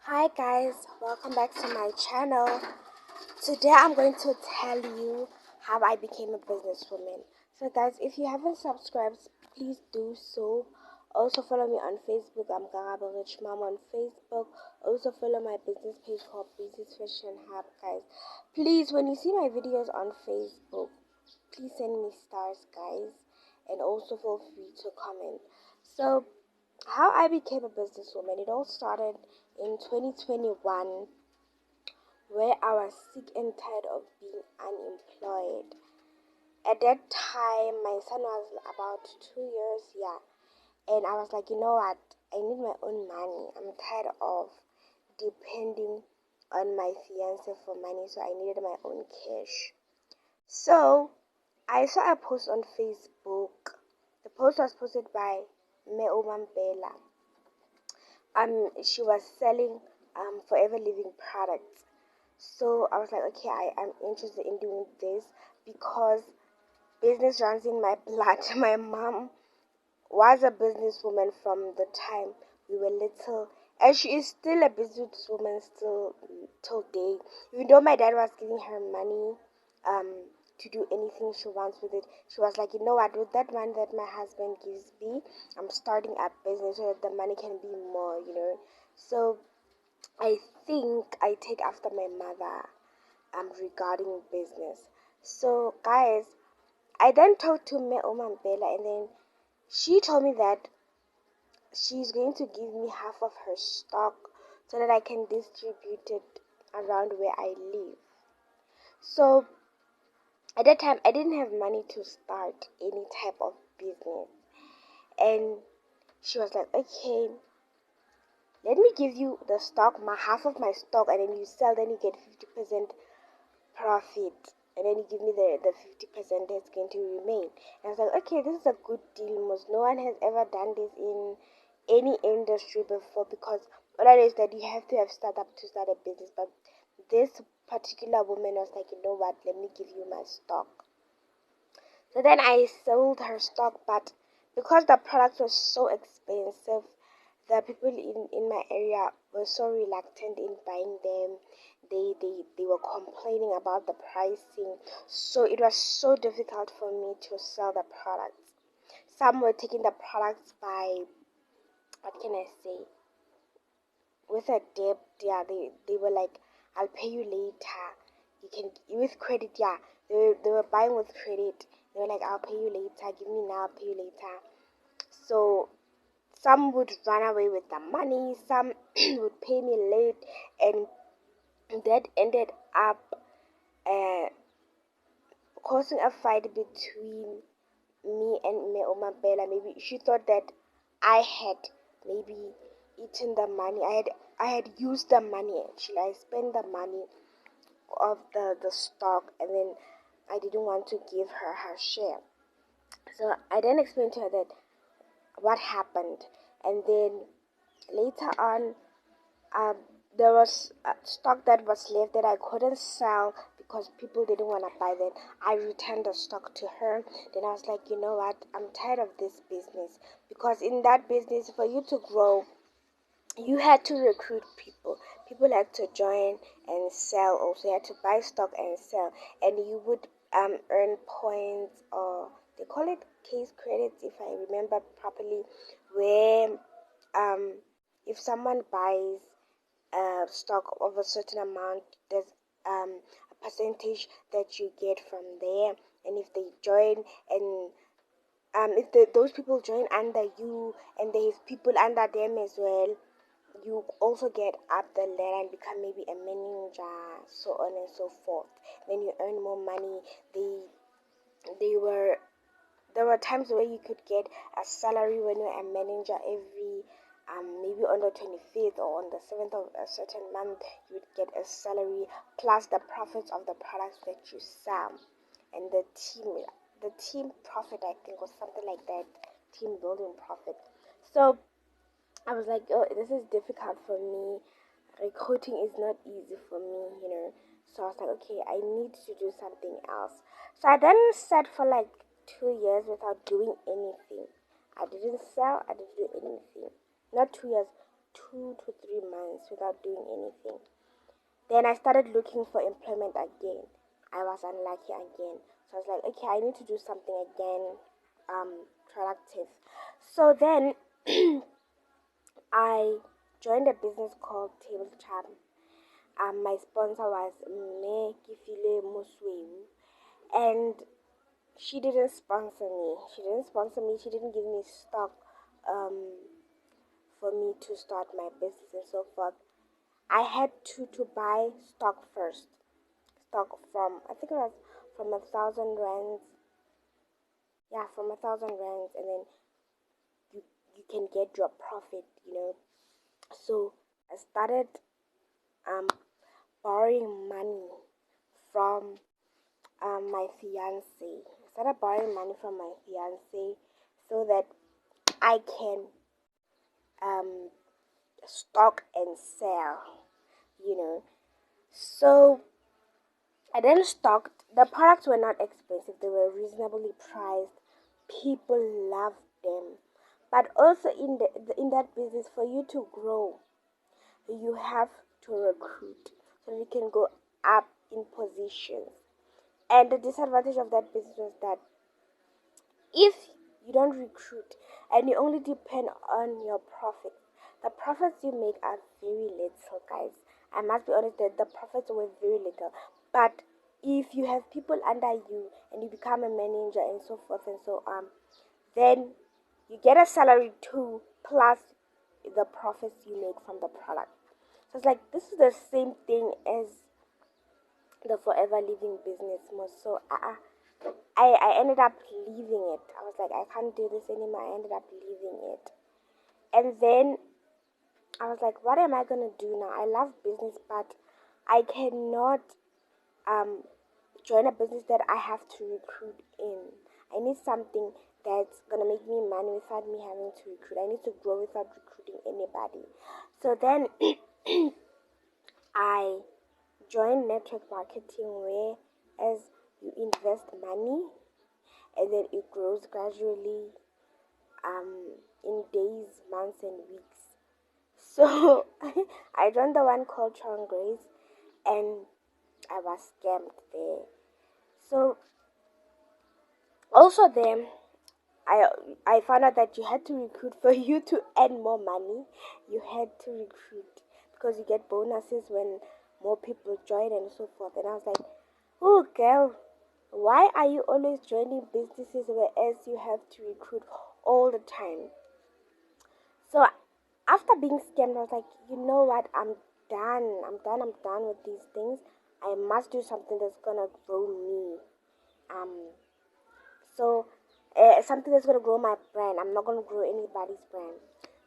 Hi guys, welcome back to my channel. Today I'm going to tell you how I became a businesswoman. So guys, if you haven't subscribed, please do so. Also follow me on Facebook. I'm Garaba Rich Mom on Facebook. Also follow my business page called Business Fashion Hub, guys. Please, when you see my videos on Facebook, please send me stars, guys, and also feel free to comment. So how I became a businesswoman, it all started in 2021, where I was sick and tired of being unemployed. At that time, my son was about 2 years, yeah, and I was like, you know what, I need my own money. I'm tired of depending on my fiance for money, so I needed my own cash. So I saw a post on Facebook. The post was posted by Meo Mampela. She was selling Forever Living products. So I was like, okay, I'm interested in doing this because business runs in my blood. My mom was a businesswoman from the time we were little, and she is still a businesswoman still till day. Even though my dad was giving her money to do anything she wants with it, she was like, you know what, with that money that my husband gives me, I'm starting a business so that the money can be more. So I think I take after my mother regarding business. So guys, I then talked to me Bella, and then she told me that she's going to give me half of her stock so that I can distribute it around where I live. So at that time, I didn't have money to start any type of business. And she was like, okay, let me give you the stock, my half of my stock, and then you sell, then you get 50% profit. And then you give me the 50% that's going to remain. And I was like, okay, this is a good deal. Most no one has ever done this in any industry before, because all I know is that you have to have startup to start a business. But this particular woman was like, you know what, let me give you my stock. So then I sold her stock, but because the product was so expensive, the people in my area were so reluctant in buying them. They were complaining about the pricing, so it was so difficult for me to sell the products. Some were taking the products by, what can I say, with a debt. Yeah, they were like, I'll pay you later. You can, with credit. Yeah, they were buying with credit. They were like, I'll pay you later, give me now, I'll pay you later. So some would run away with the money, some would pay me late, and that ended up uh, causing a fight between me and Meoma Bella. Maybe she thought that I had maybe eaten the money. I had used the money actually. I spent the money of the stock, and then I didn't want to give her her share. So I then explained to her that what happened, and then later on, um, there was stock that was left that I couldn't sell because people didn't want to buy that. I returned the stock to her. Then I was like, you know what? I'm tired of this business, because in that business, for you to grow, you had to recruit people. People had to join and sell. Also, you had to buy stock and sell, and you would earn points, or they call it case credits if I remember properly, where um if someone buys stock of a certain amount, there's a percentage that you get from there. And if they join, and if those people join under you, and there's people under them as well, you also get up the ladder and become maybe a manager, so on and so forth. Then you earn more money. They were There were times where you could get a salary when you're a manager every maybe on the 25th or on the 7th of a certain month. You would get a salary plus the profits of the products that you sell, and the team profit, I think, was something like that, team building profit. So I was like, oh, this is difficult for me. Recruiting is not easy for me. So I was like, okay, I need to do something else. So I then sat for like 2 years without doing anything. I didn't sell, I didn't do anything. Not 2 years, 2 to 3 months without doing anything. Then I started looking for employment again. I was unlucky again. So I was like, okay, I need to do something again, productive. So then I joined a business called Table Charm. My sponsor was Me Kifile Musweu, and she didn't sponsor me. She didn't sponsor me. She didn't give me stock um, for me to start my business and so forth. I had to buy stock first. Stock from, I think it was from 1,000 rands. Yeah, from 1,000 rands, and then you you can get your profit. So I started um borrowing money from my fiance. I started borrowing money from my fiance so that I can um stock and sell. You know, so I then stocked. The products were not expensive; they were reasonably priced. People loved them, but also in that business, for you to grow, you have to recruit so you can go up in positions. And the disadvantage of that business was that if you don't recruit and you only depend on your profits, the profits you make are very little, guys. I must be honest that the profits were very little. But if you have people under you and you become a manager and so forth and so on, then you get a salary too, plus the profits you make from the product. So it's like this is the same thing as the forever living business most. So I ended up leaving it. I was like, I can't do this anymore. I ended up leaving it. And then I was like, what am I gonna do now? I love business, but I cannot um join a business that I have to recruit in. I need something that's gonna make me money without me having to recruit. I need to grow without recruiting anybody. So then I joined network marketing, where as you invest money and then it grows gradually in days, months, and weeks. So I joined the one called Tron Grace, and I was scammed there. So also there, I I found out that you had to recruit for you to earn more money. You had to recruit because you get bonuses when more people join and so forth. And I was like, oh girl, why are you always joining businesses whereas you have to recruit all the time? So after being scammed, I was like, you know what? I'm done. I'm done. I'm done with these things. I must do something that's gonna grow me. Um, so something that's gonna grow my brand. I'm not gonna grow anybody's brand.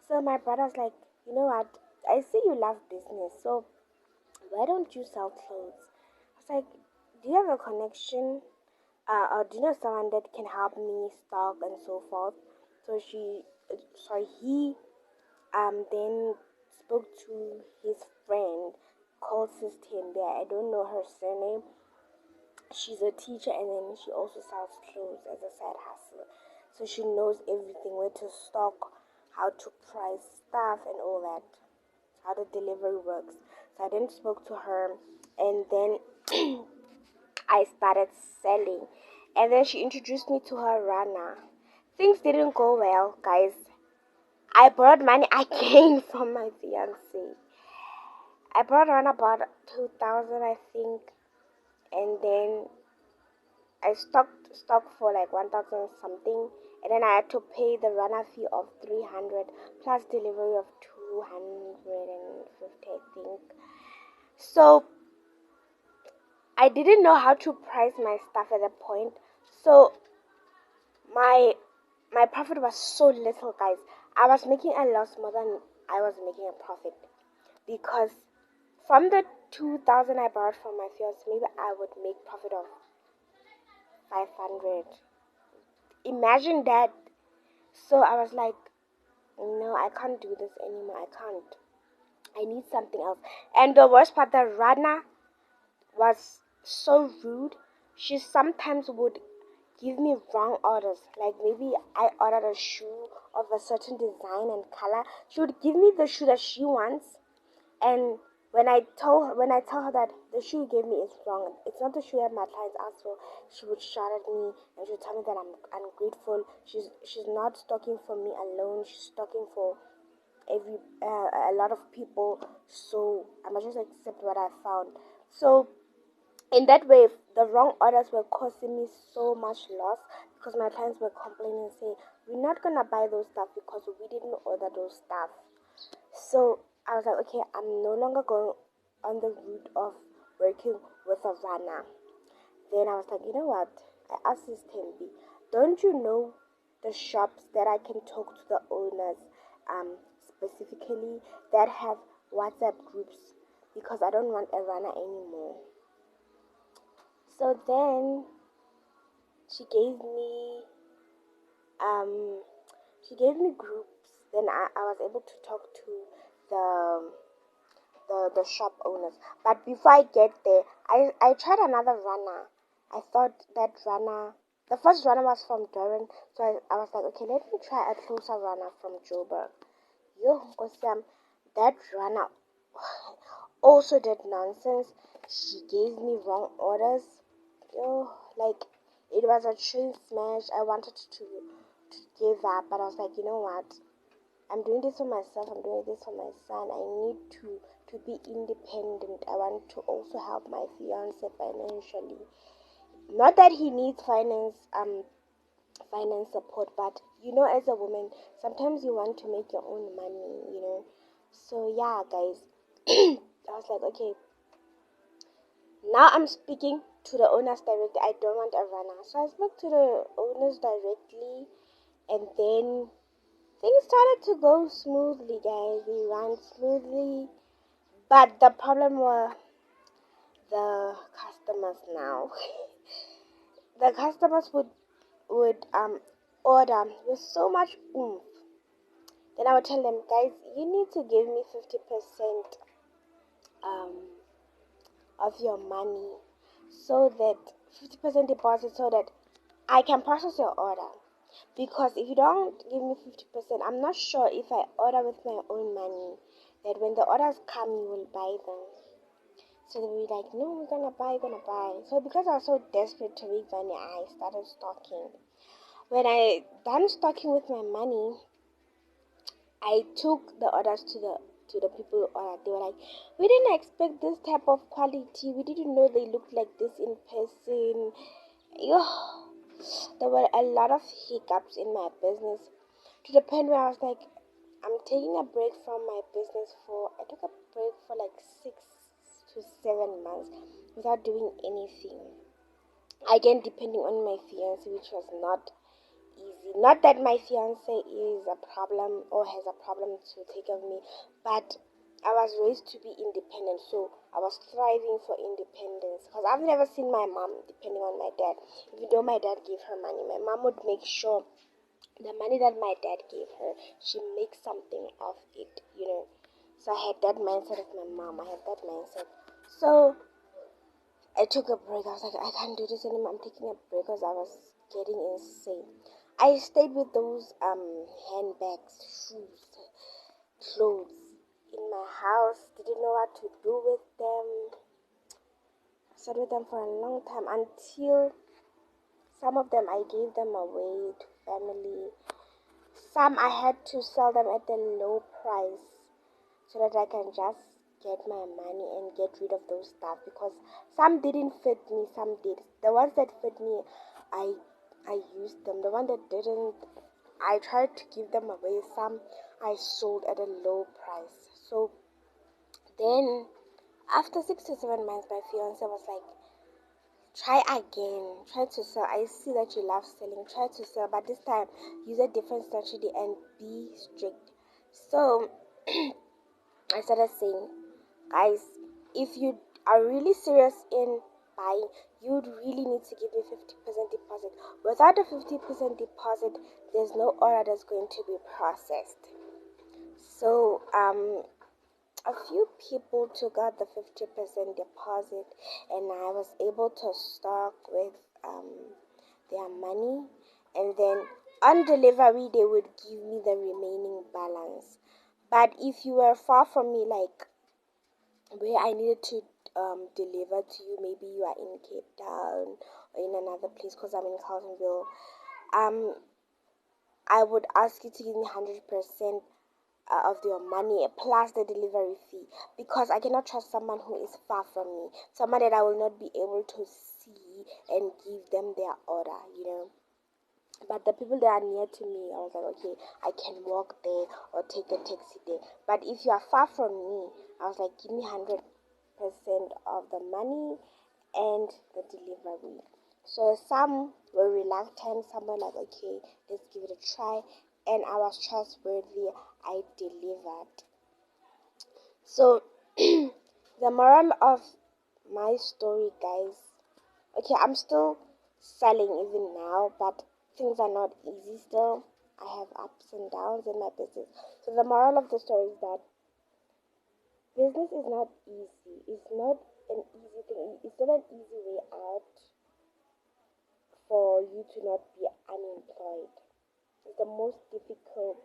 So my brother's like, you know what? I see you love business. So why don't you sell clothes? I was like, do you have a connection? Or do you know someone that can help me stock and so forth? So he then spoke to his friend called Sister there. I don't know her surname. She's a teacher and then she also sells clothes as a side hustle. So she knows everything, where to stock, how to price stuff and all that, how the delivery works. So I then spoke to her and then I started selling. And then she introduced me to her runner. Things didn't go well, guys. I borrowed money again from my fiance. I borrowed around about 2,000, I think, and then I stock for like 1,000 something, and then I had to pay the runner fee of 300 plus delivery of 250, I think. So I didn't know how to price my stuff at that point. So my my profit was so little, guys. I was making a loss more than I was making a profit, because from the 2,000 I borrowed from my fiance, maybe I would make profit of 500. Imagine that. So I was like, no, I can't do this anymore. I can't. I need something else. And the worst part, the runner was so rude. She sometimes would give me wrong orders. Like maybe I ordered a shoe of a certain design and color. She would give me the shoe that she wants, and when I tell her that the shoe you gave me is wrong, it's not the shoe that my clients asked for, she would shout at me and she would tell me that I'm ungrateful. She's not stocking for me alone. She's stocking for a lot of people. So I must just accept what I found. So in that way, the wrong orders were causing me so much loss because my clients were complaining and saying, we're not gonna buy those stuff because we didn't order those stuff. So I was like, okay, I'm no longer going on the route of working with a runner. Then I was like, you know what? I asked this Tembi, don't you know the shops that I can talk to the owners, specifically that have WhatsApp groups, because I don't want a runner anymore. So then she gave me um groups. Then I was able to talk to the the shop owners. But before I get there, I tried another runner. I thought that runner, the first runner was from Durban, so I was like, okay, let me try a closer runner from Joburg. Yo, Nkosiam, that runner also did nonsense. She gave me wrong orders. Yo, like it was a train smash. I wanted to give up, but I was like, you know what? I'm doing this for myself. I'm doing this for my son. I need to be independent. I want to also help my fiance financially. Not that he needs finance support, but as a woman, sometimes you want to make your own money. So yeah, guys, I was like, okay, now I'm speaking to the owners directly. I don't want a runner, so I spoke to the owners directly, and then things started to go smoothly, guys. We ran smoothly, but the problem were the customers now. The customers would order with so much oomph. Then I would tell them, guys, you need to give me 50% um of your money, so that 50% deposit, so that I can process your order. Because if you don't give me 50%, I'm not sure if I order with my own money, that when the orders come, you will buy them. So they were like, no, we're gonna buy, gonna buy. So because I was so desperate to make money, I started stocking. When I done stocking with my money, I took the orders to the people who ordered. They were like, we didn't expect this type of quality. We didn't know they looked like this in person. Yo, there were a lot of hiccups in my business, to the point where I was like, I'm taking a break from my business I took a break for like 6 to 7 months without doing anything. Again, depending on my fiance, which was not easy. Not that my fiance is a problem or has a problem to take care of me, but I was raised to be independent, so I was thriving for independence. Because I've never seen my mom depending on my dad. Even though my dad gave her money, my mom would make sure the money that my dad gave her, she makes something of it. So I had that mindset of my mom. I had that mindset. So I took a break. I was like, I can't do this anymore. I'm taking a break because I was getting insane. I stayed with those handbags, shoes, clothes in my house. Didn't know what to do with them. I stayed with them for a long time, until some of them I gave them away to family. Some I had to sell them at a low price so that I can just get my money and get rid of those stuff, because some didn't fit me, some did. The ones that fit me, I I used them. The one that didn't, I tried to give them away. Some I sold at a low price. So then after 6 to 7 months, my fiance was like, try again, try to sell. I see that you love selling, try to sell, but this time use a different strategy and be strict. So I started saying, guys, if you are really serious in buying, you'd really need to give me 50% deposit. Without a 50% deposit, there's no order that's going to be processed. So a few people took out the 50% deposit, and I was able to stock with their money, and then on delivery they would give me the remaining balance. But if you were far from me, like where I needed to deliver to you, maybe you are in Cape Town or in another place, because I'm in Carltonville, um I would ask you to give me 100% of your money plus the delivery fee, because I cannot trust someone who is far from me, someone that I will not be able to see and give them their order. But the people that are near to me, I was like, okay, I can walk there or take the taxi there. But if you are far from me, I was like, give me 100% of the money and the delivery. So some were reluctant, some were like, okay, let's give it a try. And I was trustworthy, I delivered. So the moral of my story, guys, okay, I'm still selling even now, but things are not easy still. I have ups and downs in my business. So the moral of the story is that business is not easy. It's not an easy thing. It's not an easy way out for you to not be unemployed. It's the most difficult.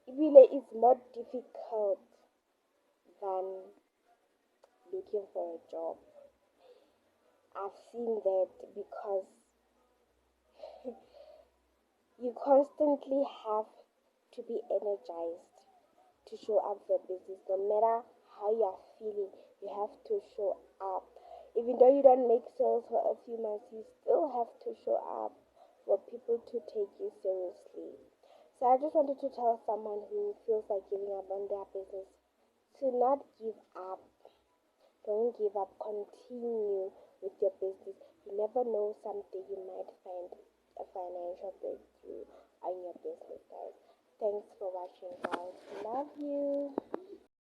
It really is more difficult than looking for a job. I've seen that because you constantly have to be energized to show up for business. No matter how you are feeling, you have to show up. Even though you don't make sales for a few months, you still have to show up for people to take you seriously. So I just wanted to tell someone who feels like giving up on their business to not give up. Don't give up. Continue with your business. You never know, someday you might find a financial breakthrough on your business, guys. Thanks for watching, guys. Love you.